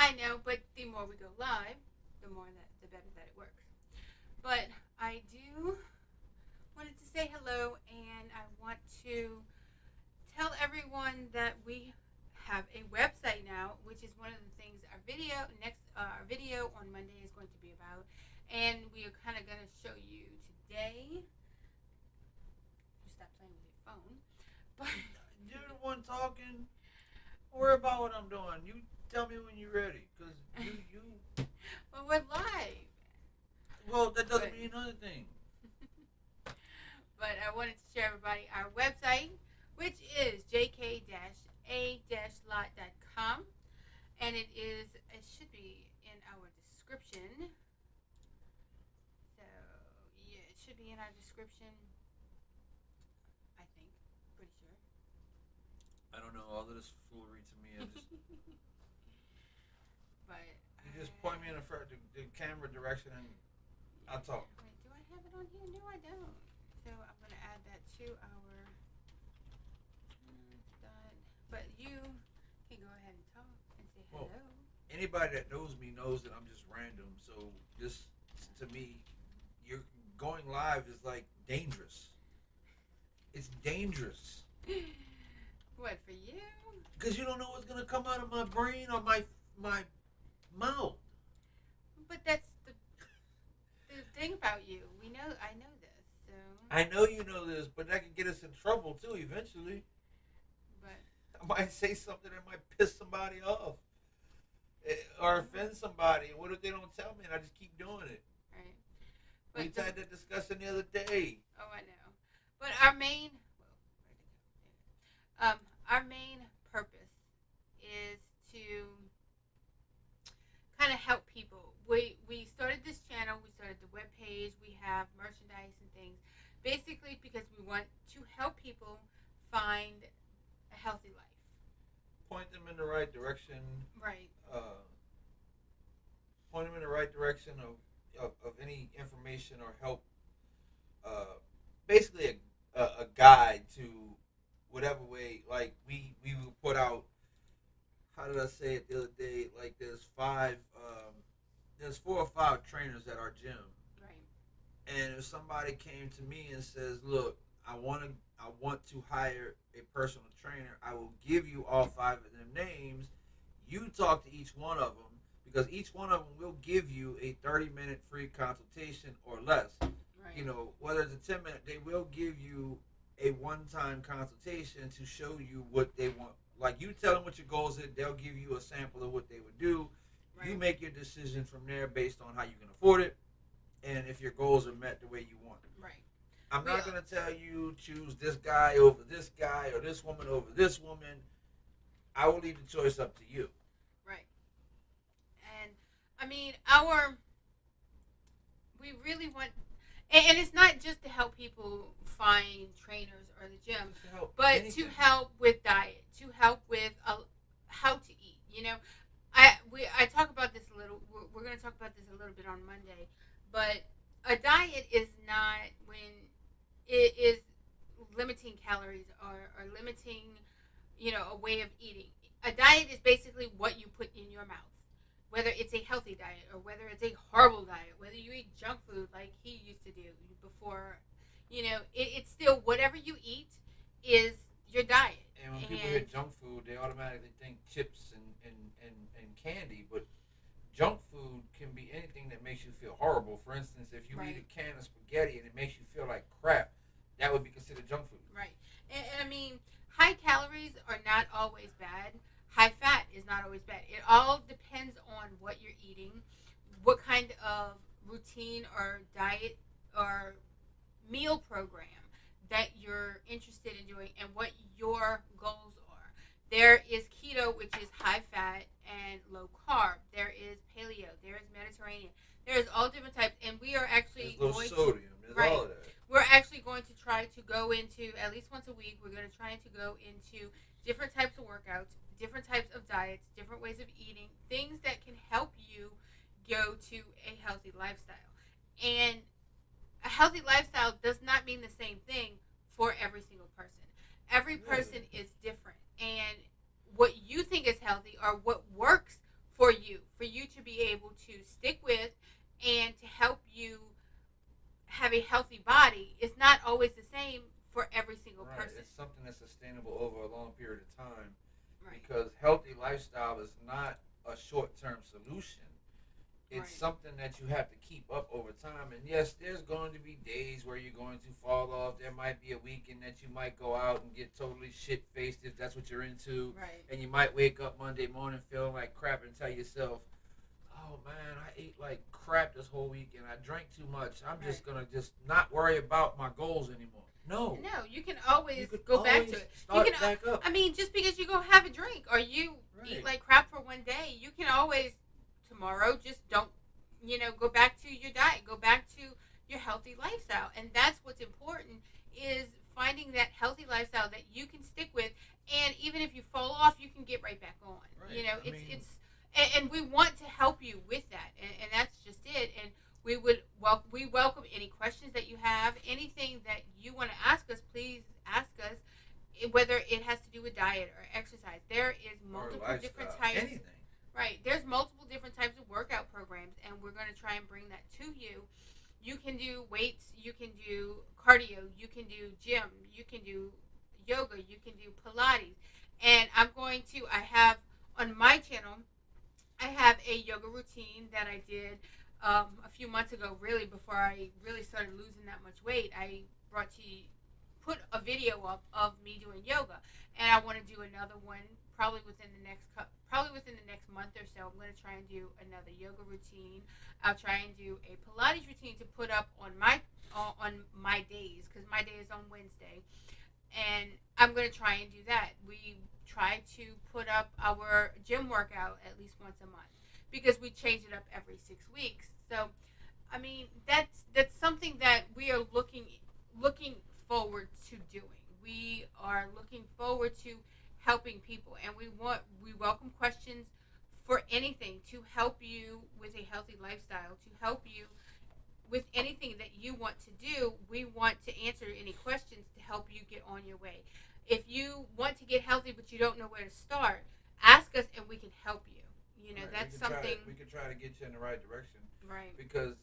I know, but the more we go live, the better that it works. But I do wanted to say hello, and I want to tell everyone that we have a website now, which is one of the things our video on Monday is going to be about, and we are kind of going to show you today. Just stop playing with your phone, but you're the one talking. Don't worry about what I'm doing. You tell me when you're ready, because you. Well, we're live. Well, that doesn't mean anything. But I wanted to share everybody our website, which is jk-a-lot.com, and it should be in our description. So yeah, it should be in our description. I think, pretty sure. I don't know, all of this foolery to me. But you just point me in the camera direction and I'll talk. Wait, do I have it on here? No, I don't. So I'm going to add that to our done. But you can go ahead and talk and say hello. Well, anybody that knows me knows that I'm just random. So this, to me, you're going live is like dangerous. It's dangerous. What, for you? Because you don't know what's going to come out of my brain or my mouth. But that's the thing about you. I know this. So I know you know this, but that can get us in trouble too eventually. But I might say something that might piss somebody off or offend somebody. What if they don't tell me and I just keep doing it? Right. But we had that discussion the other day. Oh, I know. But our main purpose is to kind of help people. We started this channel, we started the webpage, we have merchandise and things, basically because we want to help people find a healthy life. Point them in the right direction. Right. Point them in the right direction of any information or help. Basically a guide to whatever way, like we will put out. How did I say it the other day? Like there's 4 or 5 trainers at our gym. Right. And if somebody came to me and says, "Look, I want to hire a personal trainer," I will give you all 5 of them names. You talk to each one of them because each one of them will give you a 30-minute free consultation or less. Right. You know, whether it's a 10-minute, they will give you a one-time consultation to show you what they want. Like you tell them what your goals are, they'll give you a sample of what they would do. Right. You make your decision from there based on how you can afford it and if your goals are met the way you want. Right. I'm not going to tell you choose this guy over this guy or this woman over this woman. I will leave the choice up to you. Right. And I mean, we really want, and it's not just to help people find trainers or the gym, but anything. To help with diet, to help with how to eat. You know, I talk about this a little. We're going to talk about this a little bit on Monday, but a diet is not when it is limiting calories or limiting, a way of eating. A diet is basically what you put in your mouth, whether it's a healthy diet or whether it's a horrible diet, whether you eat junk food like he used to do before. It's still whatever you eat is your diet. And when people hear junk food, they automatically think chips and candy, but junk food can be anything that makes you feel horrible. For instance, if you eat a can of spaghetti and it makes you feel like crap, that would be considered junk food. Right. And I mean, high calories are not always bad. High fat is not always bad. It all depends on what you're eating, what kind of routine or diet or meal program that you're interested in doing, and what your goals are. There is keto, which is high fat and low carb. There is paleo. There is Mediterranean. There's all different types, and we are actually going sodium. Right. All of that. We're actually going to try to go into, at least once a week, we're going to try to go into different types of workouts, different types of diets, different ways of eating, things that can help you go to a healthy lifestyle. And a healthy lifestyle does not mean the same thing for every single person. Every person is different. And what you think is healthy or what works for you be able to stick with and to help you have a healthy body is not always the same for every single person. It's something that's sustainable over a long period of time. Right. Because healthy lifestyle is not a short-term solution. It's something that you have to keep up over time. And yes, there's going to be days where you're going to fall off. There might be a weekend that you might go out and get totally shit-faced if that's what you're into. Right. And you might wake up Monday morning feeling like crap and tell yourself, oh man, I ate like crap this whole weekend. I drank too much. I'm just going to just not worry about my goals anymore. No, you can always go back to it. You can back up. I mean, just because you go have a drink or you eat like crap for one day, you can always tomorrow just don't, go back to your diet, go back to your healthy lifestyle. And that's what's important, is finding that healthy lifestyle that you can stick with, and even if you fall off, you can get right back on. It's and we want to help you with that, and that's just it. And we welcome any questions that you have, anything that you want to ask us. Please ask us, whether it has to do with diet or exercise. There is multiple different types. Anything. Right. There's multiple different types of workout programs, and we're going to try and bring that to you. You can do weights, you can do cardio, you can do gym, you can do yoga, you can do Pilates. And I have on my channel, I have a yoga routine that I did a few months ago, really before I really started losing that much weight. I put a video up of me doing yoga, and I want to do another one probably within the next month or so. I'm going to try and do another yoga routine. I'll try and do a Pilates routine to put up on my days, because my day is on Wednesday, and I'm going to try and do that. We try to put up our gym workout at least once a month, because we change it up every 6 weeks. So, I mean, that's something that we are looking forward to doing. We are looking forward to helping people, and we welcome questions for anything to help you with a healthy lifestyle, to help you with anything that you want to do. We want to answer any questions to help you get on your way. If you want to get healthy but you don't know where to start, ask us and we can help you. That's something we can try to get you in the right direction. Right. Because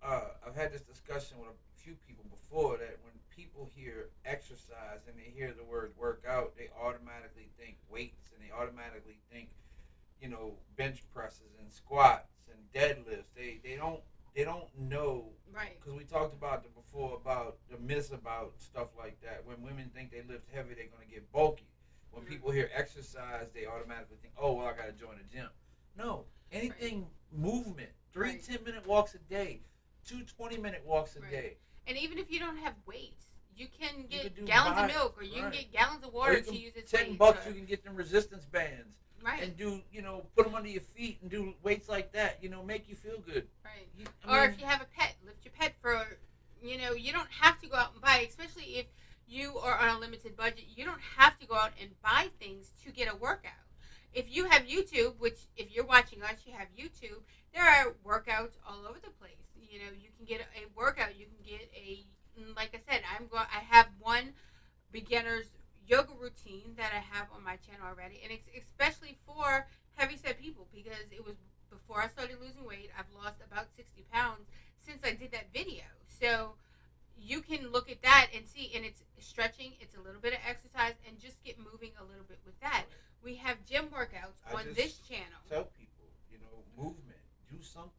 I've had this discussion with a few people before, that when people hear exercise and they hear the word workout, they automatically think weights, and they automatically think, bench presses and squats and deadlifts. They don't know. Right. Because we talked about before about the myths about stuff like that. When women think they lift heavy, they're going to get bulky. When people hear exercise, they automatically think, oh, well, I got to join a gym. No. Anything movement. 3 10-minute walks a day. 2 20-minute walks a day. And even if you don't have weights, you can get gallons of milk, or you can get gallons of water to use as weights. $10, you can get them resistance bands. Right. And do, put them under your feet and do weights like that, make you feel good. Right. Or if you have a pet, lift your pet for, you don't have to go out and buy, especially if you are on a limited budget, you don't have to go out and buy things to get a workout. If you have YouTube, which if you're watching us, you have YouTube, there are workouts all over the place. You can get a workout, you can get like I said, I have one beginner's yoga routine that I have on my channel already, and it's especially for heavyset people, because it was before I started losing weight. I've lost about 60 pounds since I did that video. So you can look at that and see, and it's stretching, it's a little bit of exercise, and just get moving a little bit with that. We have gym workouts on this channel. Tell people, movement, do something,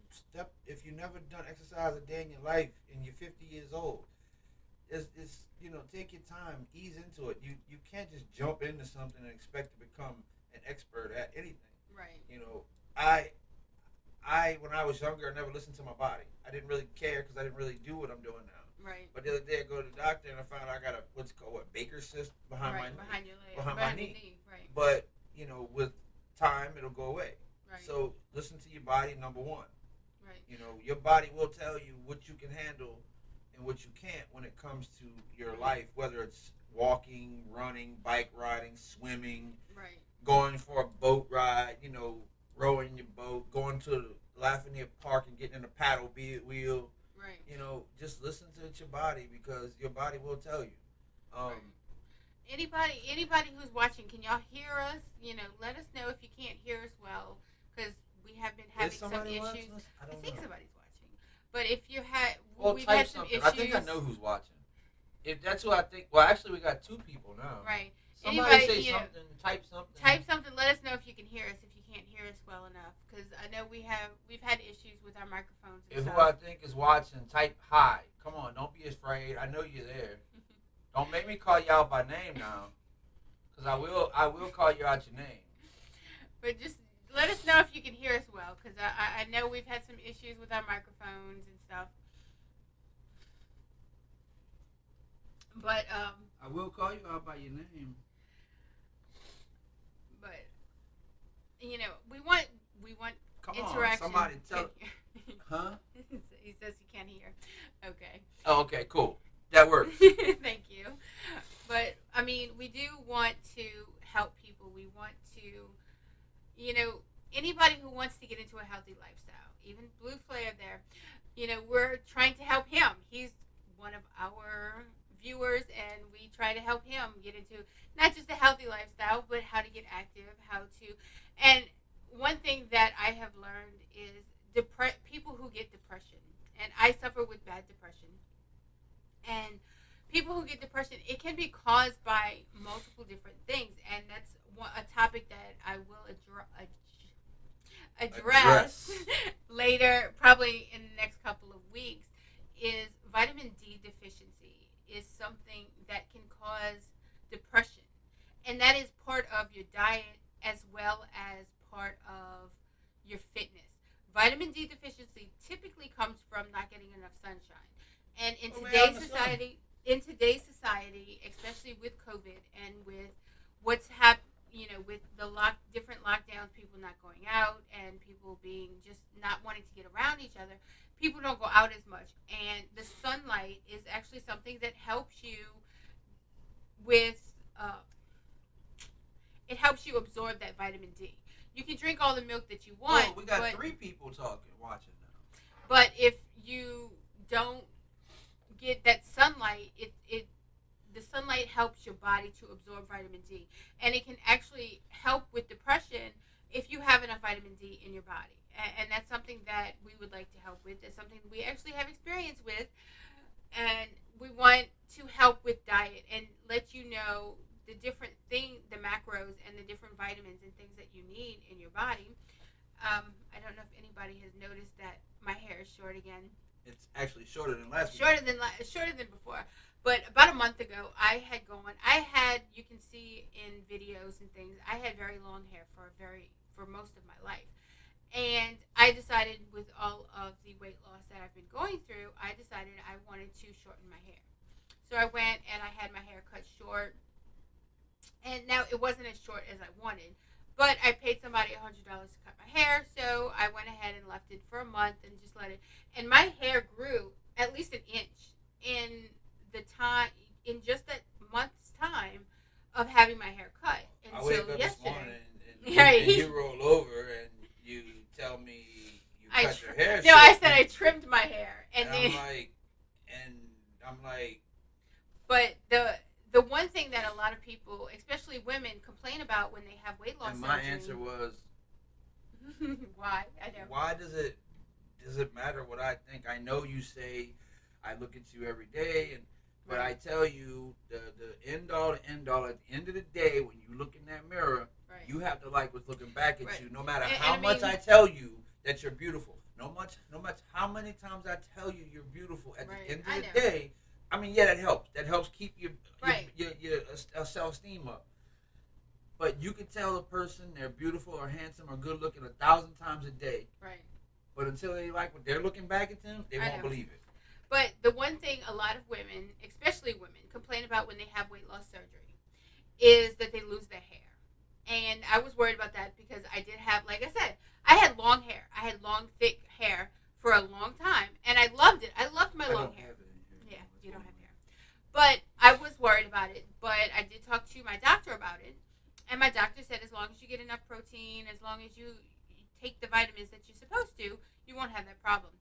step. If you've never done exercise a day in your life and you're 50 years old, it's take your time, ease into it. You can't just jump into something and expect to become an expert at anything. Right. I when I was younger, I never listened to my body. I didn't really care because I didn't really do what I'm doing now. Right. But the other day I go to the doctor and I found out I got a Baker's cyst behind my knee. Behind my knee. Right. But with time it'll go away. Right. So listen to your body, number one. Right. Your body will tell you what you can handle and what you can't when it comes to your life, whether it's walking, running, bike riding, swimming, going for a boat ride, rowing your boat, going to the Lafayette Park and getting in a paddle wheel. Right. Just listen to your body, because your body will tell you. Anybody who's watching, can y'all hear us? Let us know if you can't hear us well, because we have been having some issues. I think know. somebody's watching. But if you had, well, we've type had some something. issues. I think I know who's watching. If that's who I think. Well, actually, we got 2 people now. Right. Somebody Anybody, say something. Type something. Type something. Let us know if you can hear us. If you can't hear us well enough, because I know we've had issues with our microphones. And If stuff. who I think is watching, type hi. Come on, don't be afraid. I know you're there. Don't make me call you out by name now, because I will call you out your name. But just let us know if you can hear us well, because I know we've had some issues with our microphones and stuff. But I will call you out by your name. But we want Come interaction. on, somebody tell. Huh? He says he can't hear. Okay. Oh, okay, cool. That works. Thank you. But I mean, we do want to help people. We want to, anybody who wants to get into a healthy lifestyle, even Blue Flare there, we're trying to help him. He's one of our viewers, and we try to help him get into not just a healthy lifestyle, but how to get active, and one thing that I have learned is people who get depression, and I suffer with bad depression, and people who get depression, it can be caused by multiple different things, and that's a topic that I will address later, probably in the next couple of weeks, is vitamin D deficiency is something that can cause depression, and that is part of your diet as well as part of your fitness. Vitamin D deficiency typically comes from not getting enough sunshine, and in today's society, especially with COVID and with what's happened, with the different lockdowns, people not going out and people being just not wanting to get around each other, people don't go out as much, and the sunlight is actually something that helps you with it helps you absorb that vitamin D. You can drink all the milk that you want. Oh, we got 3 people watching now. But if you don't get that sunlight, the sunlight helps your body to absorb vitamin D, and it can actually help with depression if you have enough vitamin D in your body. And that's something that we would like to help with. It's something we actually have experience with, and we want to help with diet and let you know the different the macros and the different vitamins and things that you need in your body. I don't know if anybody has noticed that my hair is short again. It's actually shorter than last week. Shorter than before. But about a month ago, you can see in videos and things, I had very long hair for most of my life. And I decided, with all of the weight loss that I've been going through, I decided I wanted to shorten my hair. So I went and I had my hair cut short. And now it wasn't as short as I wanted, but I paid somebody $100 to cut my hair, so I went ahead and left it for a month and just let it. And my hair grew at least an inch in just that month's time of having my hair cut I wake until up yesterday. this morning and you roll over and you tell me you cut your hair short. No, I said I trimmed my hair, and then I'm like. But the one thing that a lot of people, especially women, complain about when they have weight loss and my surgery. answer was, why? I know. Why does it matter what I think? I know you say I look at you every day, but right. I tell you the end all at the end of the day, when you look in that mirror, right. You have to like what's looking back at right. you, no matter how much I tell you that you're beautiful. No much how many times I tell you you're beautiful, at right. the end of the day. I mean, yeah, that helps. That helps keep your self-esteem up. But you can tell a person they're beautiful or handsome or good looking 1,000 times a day. Right. But until they like what they're looking back at them, they won't believe it. But the one thing a lot of women, especially women, complain about when they have weight loss surgery is that they lose their hair. And I was worried about that because I did have, like I said, I had long hair. I had long, thick hair for a long time, and I loved it. I loved my long hair. Yeah, you don't have hair. But I was worried about it. But I did talk to my doctor about it. And my doctor said as long as you get enough protein, as long as you take the vitamins that you're supposed to, you won't have that problem.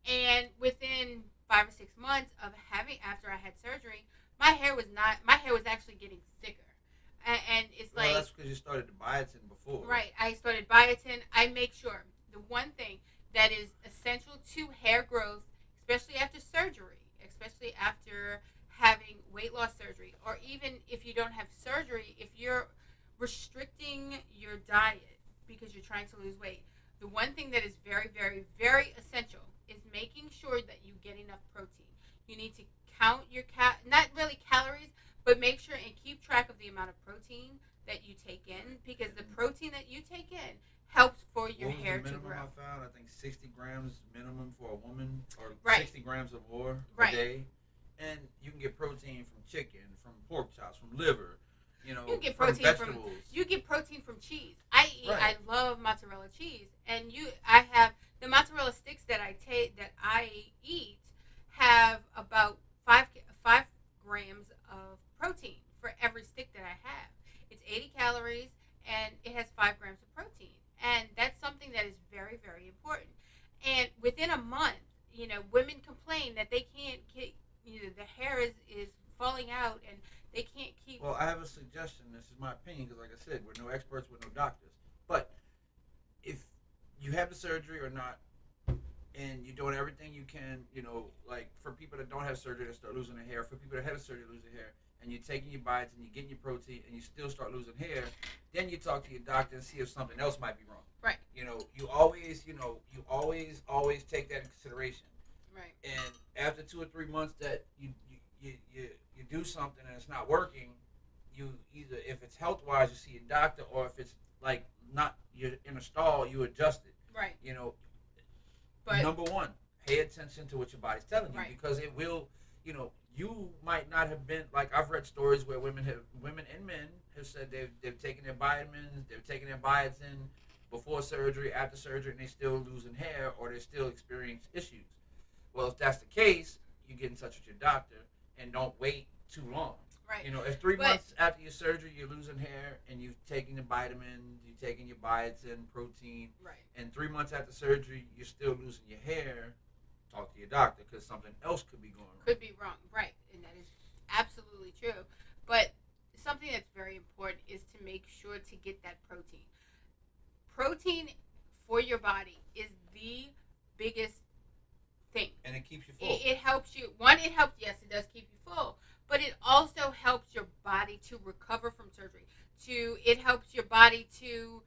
And within 5 or 6 months of after I had surgery, my hair was actually getting thicker. And it's that's because you started the biotin before. Right. I started biotin. I make sure the one thing that is essential to hair growth, especially after surgery, especially after having weight loss surgery, or even if you don't have surgery, if you're restricting your diet because you're trying to lose weight, the one thing that is very, very, very essential is making sure that you get enough protein. You need to count your not really calories, but make sure and keep track of the amount of protein that you take in, because the protein that you take in helps for your hair to grow. I found, I think 60 grams minimum for a woman, or Right. 60 grams or more Right. a day. And you can get protein from chicken, from pork chops, from liver, You get from protein vegetables. you get protein from cheese. I Right. love mozzarella cheese, and I have the mozzarella sticks that I eat have about five grams of protein for every stick that I have. It's 80 calories and it has 5 grams of protein, and that's something that is very, very important. And within a month, women complain that they can't get, the hair is falling out and they can't keep. Well, I have a suggestion. This is my opinion because, like I said, we're no experts, we're no doctors. But if you have the surgery or not, and you're doing everything you can, like for people that don't have surgery that start losing their hair, for people that have surgery to lose their hair, and you're taking your bites and you're getting your protein and you still start losing hair, then you talk to your doctor and see if something else might be wrong. Right. You always take that in consideration. Right. And after 2 or 3 months that you do something and it's not working, you either, if it's health wise, you see a doctor, or if it's like not, you're in a stall, you adjust it. Right. But number one, pay attention to what your body's telling you, right. because it will. You might not have been, like, I've read stories where women and men have said they've taken their vitamins, they've taken their biotin before surgery, after surgery, and they're still losing hair or they still experience issues. Well, if that's the case, you get in touch with your doctor and don't wait too long. Right. If 3 months after your surgery you're losing hair and you've taken the vitamins, you've taken your biotin, protein, right. and 3 months after surgery you're still losing your hair, talk to your doctor, because something else could be going wrong. Could be wrong, right, and that is absolutely true. But something that's very important is to make sure to get that protein. Protein for your body is the biggest thing. And it keeps you full. It helps you. One, it helps, yes, it does keep you full, but it also helps your body to recover from surgery. It helps your body to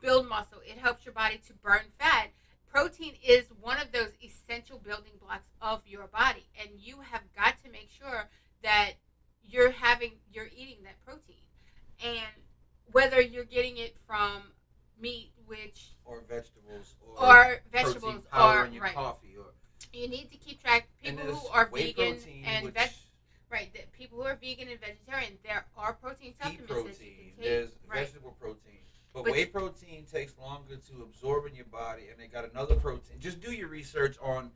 build muscle. It helps your body to burn fat. Protein is one of those essential building blocks of your body, and you have got to make sure that you're eating that protein, and whether you're getting it from meat, or vegetables, or vegetables, or in your right. coffee, or you need to keep track. People who are vegan and people who are vegan and vegetarian, there are protein supplements that you can take. There's vegetable protein. But whey protein takes longer to absorb in your body, and they got another protein. Just do your research on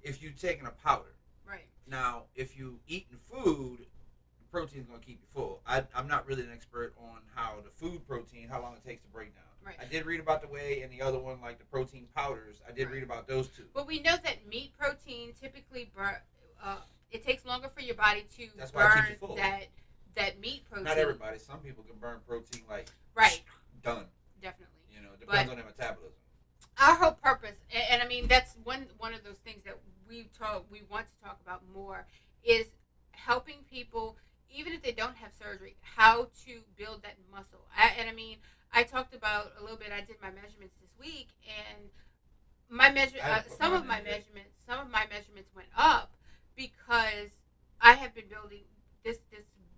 if you're taking a powder. Right. Now, if you eating food, the protein's going to keep you full. I'm not really an expert on how the food protein, how long it takes to break down. Right. I did read about the whey and the other one, like the protein powders. I did read about those two. But we know that meat protein typically it takes longer for your body to burn that meat protein. Not everybody. Some people can burn protein like done. Definitely. Depends on their metabolism. Our whole purpose, and I mean that's one of those things that we want to talk about more, is helping people, even if they don't have surgery, how to build that muscle. I talked about a little bit. I did my measurements this week, and some of my measurements went up because I have been building this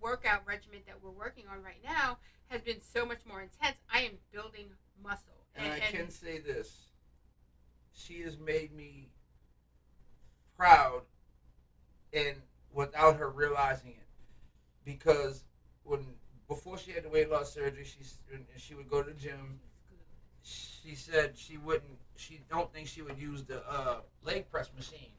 workout regimen that we're working on right now has been so much more intense. I am building muscle. And I can say this. She has made me proud, and without her realizing it. Because before she had the weight loss surgery, she would go to the gym. She said she don't think she would use the leg press machine.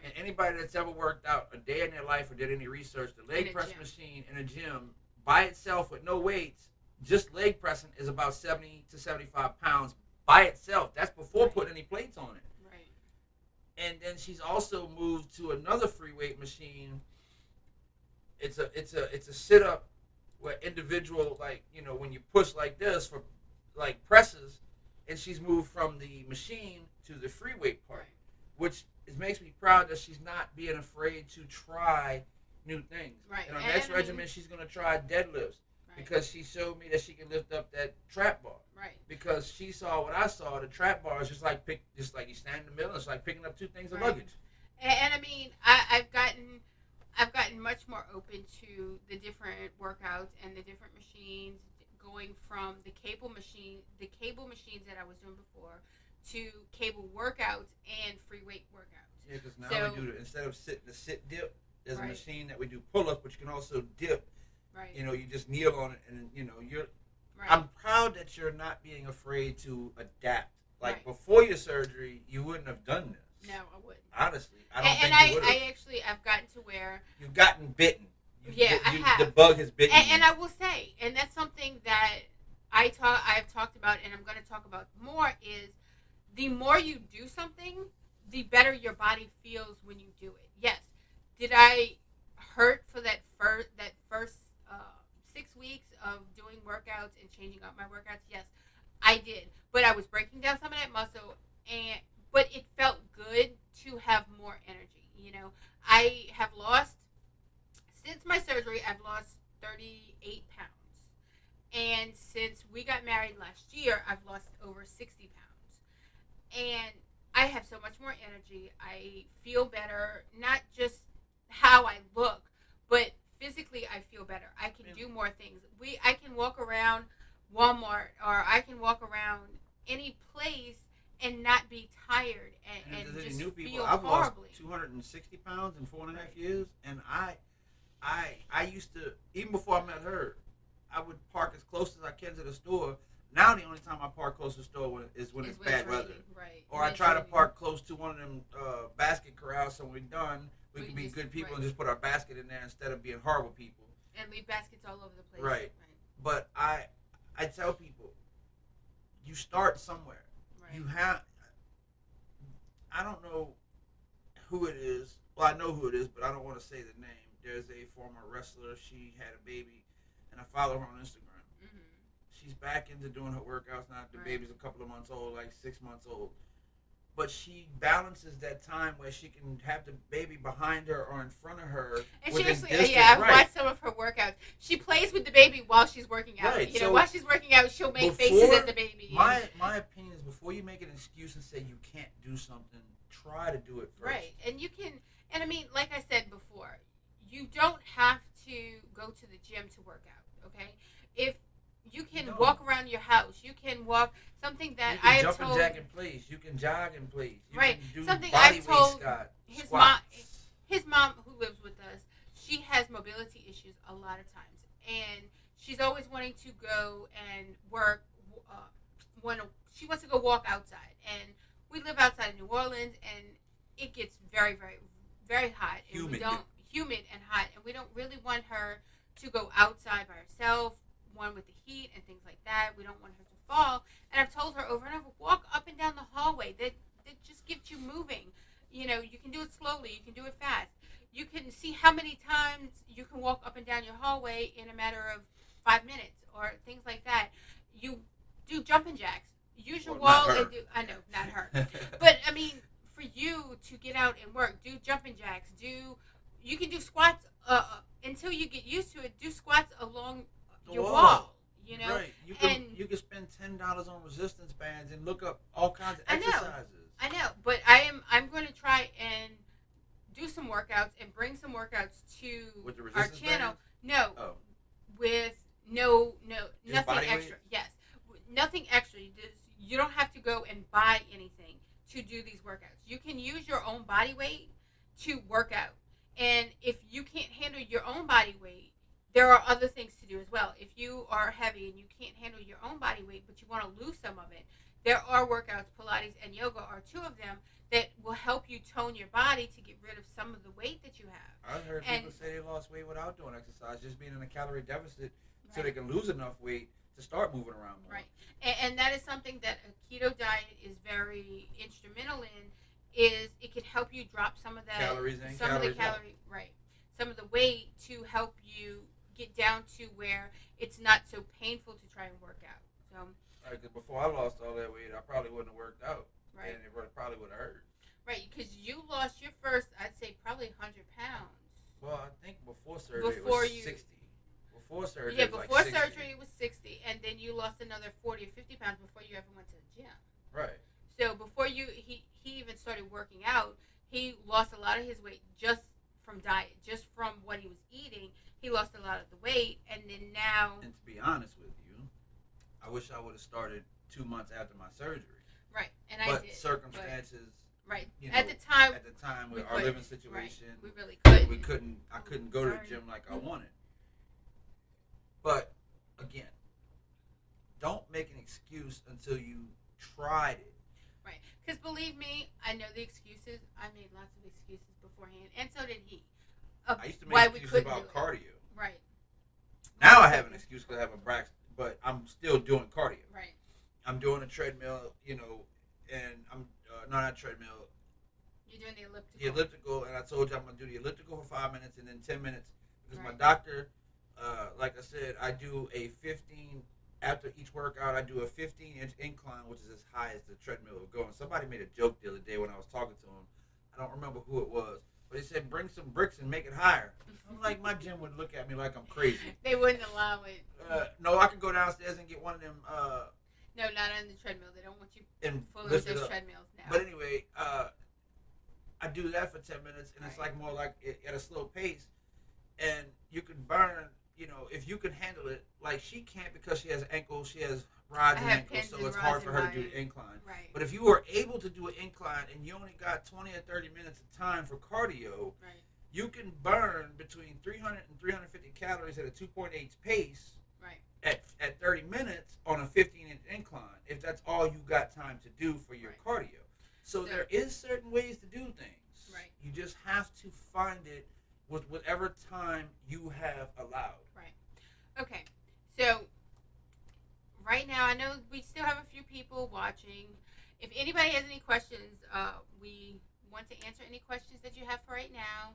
And anybody that's ever worked out a day in their life or did any research, the leg press machine in a gym by itself with no weights, just leg pressing, is about 70 to 75 pounds by itself. That's before putting any plates on it. Right. And then she's also moved to another free weight machine. It's a sit up where individual, like, when you push like this for like presses, and she's moved from the machine to the free weight part, Right. which makes me proud that she's not being afraid to try new things. Right. And our next regimen, she's going to try deadlifts because she showed me that she can lift up that trap bar. Right. Because she saw what I saw. The trap bar is just like you stand in the middle. It's like picking up two things of luggage. And I mean, I've gotten much more open to the different workouts and the different machines, going from the cable machines that I was doing before to cable workouts and free weight workouts. Yeah, because now we do instead of the sit dip, there's a machine that we do pull up, but you can also dip. Right. You know, you just kneel on it, and you're. Right. I'm proud that you're not being afraid to adapt. Like before your surgery, you wouldn't have done this. No, I wouldn't. Honestly, I don't think you would have. I've gotten to where you've gotten bitten. I have. The bug has bitten. And I will say, and that's something that I've talked about, and I'm going to talk about more, is the more you do something, the better your body feels when you do it. Yes. Did I hurt for that first 6 weeks of doing workouts and changing up my workouts? Yes, I did. But I was breaking down some of that muscle, but it felt good to have more energy. You know, I have lost, since my surgery, I've lost 38 pounds. And since we got married last year, I've lost over 60 pounds. And I have so much more energy. I feel better, not just how I look, but physically I feel better. I can do more things. I can walk around Walmart, or I can walk around any place and not be tired and just new people. feel I've horribly. lost 260 pounds in 4.5 years, and I used to, even before I met her, I would park as close as I can to the store. Now the only time I park close to the store is when it's bad weather. Right. Or I try to park close to one of them basket corrals, so when we're done, we can be good people and just put our basket in there instead of being horrible people. And leave baskets all over the place. Right. But I tell people, you start somewhere. Right. You have, I don't know who it is. Well, I know who it is, but I don't want to say the name. There's a former wrestler. She had a baby, and I follow her on Instagram. Mm-hmm. She's back into doing her workouts now. The baby's a couple of months old, like 6 months old. But she balances that time where she can have the baby behind her or in front of her. And she actually, I've watched some of her workouts. She plays with the baby while she's working out. Right. You know, while she's working out, she'll make faces at the baby. My opinion is, before you make an excuse and say you can't do something, try to do it first. Right. And you can, and I mean, like I said before, you don't have to go to the gym to work out, okay? If you can walk around your house, you can walk something that I have told. You can jump and jack in place. You can jog in place. You right. Can do something body I've told his mom who lives with us, she has mobility issues a lot of times, and she's always wanting to go and work. When she wants to go walk outside, and we live outside of New Orleans, and it gets very, very, very hot, and humid and hot, and we don't really want her to go outside by herself. One with the heat and things like that. We don't want her to fall. And I've told her over and over, walk up and down the hallway. That just gets you moving. You know, you can do it slowly. You can do it fast. You can see how many times you can walk up and down your hallway in a matter of 5 minutes or things like that. You do jumping jacks. Use your wall and do. I know, not her. But I mean, for you to get out and work, do jumping jacks. You can do squats until you get used to it. Do squats along your wall, you know. Right. You can spend $10 on resistance bands and look up all kinds of exercises. I know, but I'm going to try and do some workouts and bring some workouts to with the our channel. Bands? No, with nothing extra. Weight? Yes, nothing extra. You don't have to go and buy anything to do these workouts. You can use your own body weight to work out, and if you can't handle your own body weight, there are other things to do as well. If you are heavy and you can't handle your own body weight, but you want to lose some of it, there are workouts, Pilates and yoga are two of them, that will help you tone your body to get rid of some of the weight that you have. I've heard people say they lost weight without doing exercise, just being in a calorie deficit so they can lose enough weight to start moving around more. Right. And that is something that a keto diet is very instrumental in, is it can help you drop some of that calories in, some calories of the calorie out. Right. Some of the weight to help you get down to where it's not so painful to try and work out. So because before I lost all that weight, I probably wouldn't have worked out, Right. and it probably would have hurt. Right, because you lost your first, I'd say, probably 100 pounds. Well, I think before surgery it was 60. Before surgery, Yeah, it was before like 60. surgery it was 60, and then you lost another 40 or 50 pounds before you ever went to the gym. Right. So before he even started working out, he lost a lot of his weight just from diet, just from what he was eating. He lost a lot of the weight, and then now. And to be honest with you, I wish I would have started 2 months after my surgery. Right, and but I did. Circumstances. Right. You know, at the time, with our living situation, right. We really couldn't. I couldn't go to the gym like I wanted. But again, don't make an excuse until you tried it. Right. Because believe me, I know the excuses. I made lots of excuses beforehand, and so did he. I used to make excuses about cardio. Right. Now I have an excuse because I have a Braxton, but I'm still doing cardio. Right. I'm doing a treadmill, and I'm not a treadmill. You're doing the elliptical. The elliptical, and I told you I'm going to do the elliptical for 5 minutes and then 10 minutes because right. my doctor, like I said, I do a 15, after each workout, I do a 15-inch incline, which is as high as the treadmill will go. And somebody made a joke the other day when I was talking to him. I don't remember who it was, but he said, bring some bricks and make it higher. I'm like, my gym would look at me like I'm crazy. They wouldn't allow it. No, I could go downstairs and get one of them. No, not on the treadmill. They don't want you fooling with those treadmills now. But anyway, I do that for 10 minutes, and it's like more like at a slow pace, and you can burn. If you can handle it, like she can't because she has ankles, she has rods and ankles, so it's hard for her to do the incline. Right. But if you were able to do an incline and you only got 20 or 30 minutes of time for cardio, right. you can burn between 300 and 350 calories at a 2.8 pace. Right. At 30 minutes on a 15-inch incline, if that's all you got time to do for your cardio. So there is certain ways to do things. Right. You just have to find it with whatever time you have allowed. Right. Okay. So right now, I know we still have a few people watching. If anybody has any questions, we want to answer any questions that you have for right now.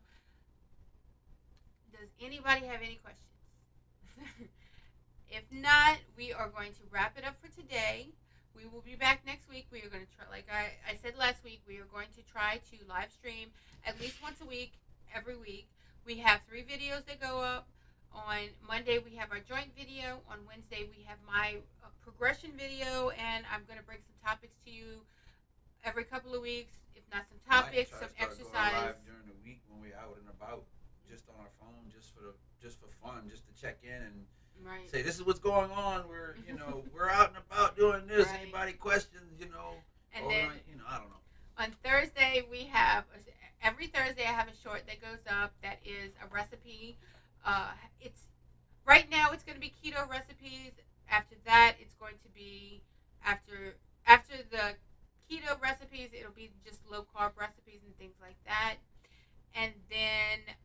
Does anybody have any questions? If not, we are going to wrap it up for today. We will be back next week. We are going to try, like I said last week, we are going to try to live stream at least once a week, every week. We have 3 videos that go up. On Monday, we have our joint video. On Wednesday, we have my progression video, and I'm going to bring some topics to you every couple of weeks, if not some topics, some exercise. Live during the week when we're out and about, just on our phone, just for fun, just to check in and say this is what's going on. We're we're out and about doing this. Right. Anybody questions? And then I don't know. On Thursday, we have every Thursday I have a short that goes up that is a recipe. It's right now it's going to be keto recipes. After that, it's going to be after the keto recipes, it'll be just low carb recipes and things like that. And then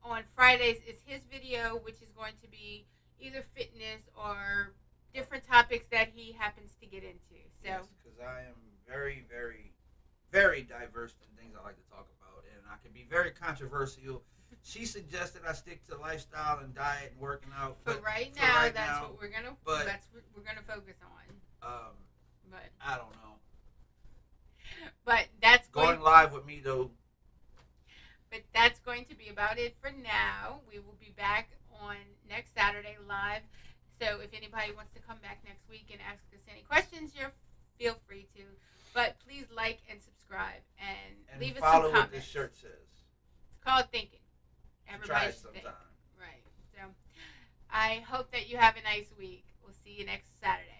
on Fridays is his video, which is going to be either fitness or different topics that he happens to get into. So, yes, because I am very, very, very diverse in things I like to talk about, and I can be very controversial. She suggested I stick to lifestyle and diet and working out. But right now, that's what we're gonna focus on. But I don't know. But that's going live with me though. But that's going to be about it for now. We will be back on next Saturday live. So if anybody wants to come back next week and ask us any questions, feel free to. But please like and subscribe and leave us some comments. Follow what this shirt says. It's called Thinking. Everybody should think. Right. So I hope that you have a nice week. We'll see you next Saturday.